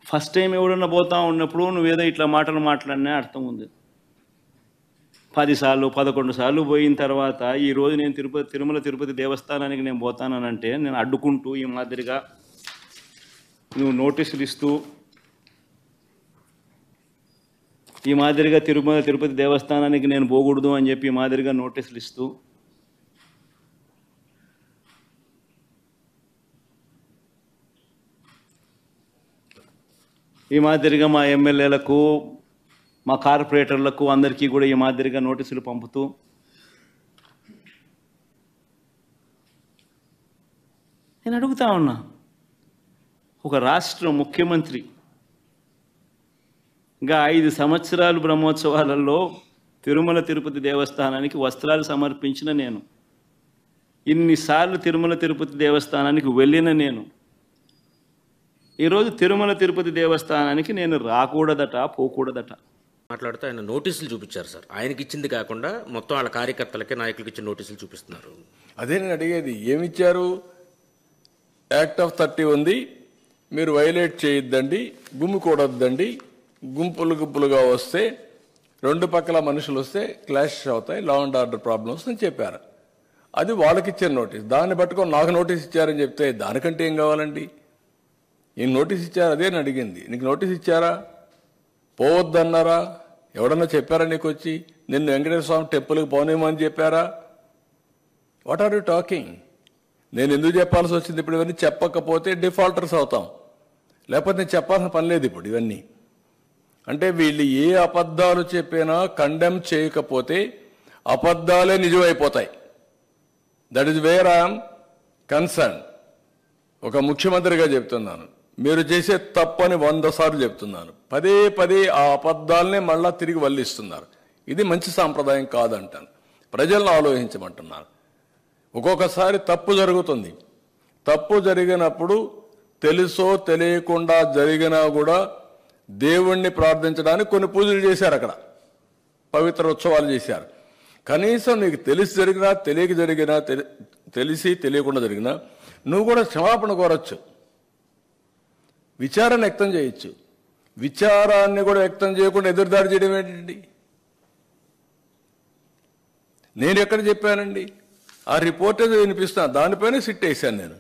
First time ఎవడన్నా పోతా ఉన్నప్పుడు నువ్వేదో ఇట్లా మాటలు మాట్లాడినా అర్థం ఉంది. 10 సార్లు 11 సార్లు పోయిన తర్వాత ఈరోజు నేను తిరుమల తిరుపతి దేవస్థానానికి నేను పోతానంటే నేను అడ్డుకుంటూ ఈ మాదిరిగా నువ్వు నోటీసులు ఇస్తూ ఈ మాదిరిగా తిరుమల తిరుపతి దేవస్థానానికి నేను పోకూడదు అని చెప్పి ఈ మాదిరిగా నోటీసులు ఇస్తూ ఈ మాదిరిగా మా ఎమ్మెల్యేలకు మా కార్పొరేటర్లకు అందరికీ కూడా ఈ మాదిరిగా నోటీసులు పంపుతూ నేను అడుగుతా ఉన్నా, ఒక రాష్ట్ర ముఖ్యమంత్రి ఇంకా 5 సంవత్సరాలు బ్రహ్మోత్సవాలలో తిరుమల తిరుపతి దేవస్థానానికి వస్త్రాలు సమర్పించిన నేను, ఇన్నిసార్లు తిరుమల తిరుపతి దేవస్థానానికి వెళ్ళిన నేను ఈరోజు తిరుమల తిరుపతి దేవస్థానానికి నేను రాకూడదట, పోకూడదట మాట్లాడుతూ ఆయన నోటీసులు చూపించారు సార్. ఆయనకి ఇచ్చింది కాకుండా మొత్తం వాళ్ళ కార్యకర్తలకి నాయకులకి ఇచ్చిన నోటీసులు చూపిస్తున్నారు. అదే నేను అడిగేది, ఏమిచ్చారు? యాక్ట్ ఆఫ్ 30 ఉంది, మీరు వైలేట్ చేయొద్దండి, గుమ్మికూడొద్దండి, గుంపులుగా వస్తే 2 పక్కల మనుషులు వస్తే క్లాష్ అవుతాయి, లా అండ్ ఆర్డర్ ప్రాబ్లమ్స్ అని చెప్పారు. అది వాళ్ళకి ఇచ్చిన నోటీస్. దాన్ని పట్టుకొని నాకు నోటీస్ ఇచ్చారని చెప్తే దానికంటే ఏం కావాలండి? ఈయన నోటీస్ ఇచ్చారు, అదే నేను అడిగింది. నీకు నోటీస్ ఇచ్చారా? పోవద్దన్నారా? ఎవడన్నా చెప్పారా నీకు వచ్చి నిన్ను వెంకటేశ్వర స్వామి టెంపుల్కి పోనేమని చెప్పారా? What are you talking? నేను ఎందుకు చెప్పాల్సి వచ్చింది? ఇప్పుడు ఇవన్నీ చెప్పకపోతే డిఫాల్టర్స్ అవుతాం, లేకపోతే నేను చెప్పాల్సిన పని లేదు ఇప్పుడు ఇవన్నీ. అంటే వీళ్ళు ఏ అబద్ధాలు చెప్పినా కండెమ్ చేయకపోతే అబద్ధాలే నిజమైపోతాయి. That is where I'm concern. ఒక ముఖ్యమంత్రిగా చెప్తున్నాను, మీరు చేసే తప్పని 100 సార్లు చెప్తున్నాను. పదే ఆ అబద్ధాలనే మళ్ళా తిరిగి వల్లిస్తున్నారు. ఇది మంచి సాంప్రదాయం కాదంటాను. ప్రజలను ఆలోచించమంటున్నారు. ఒక్కొక్కసారి తప్పు జరుగుతుంది. తప్పు జరిగినప్పుడు తెలుసో తెలియకుండా జరిగినా కూడా దేవుణ్ణి ప్రార్థించడానికి కొన్ని పూజలు చేశారు, అక్కడ పవిత్ర ఉత్సవాలు చేశారు. కనీసం నీకు తెలిసి జరిగినా తెలియక జరిగినా, తెలిసి తెలియకుండా జరిగినా నువ్వు కూడా క్షమాపణ కోరచ్చు, విచారణ వ్యక్తం చేయొచ్చు. విచారాన్ని కూడా వ్యక్తం చేయకుండా ఎదురుదాడి చేయడం ఏంటండి? నేను ఎక్కడ చెప్పానండి? ఆ రిపోర్ట్ వినిపిస్తున్నా, దానిపైన సిట్ వేశాను నేను.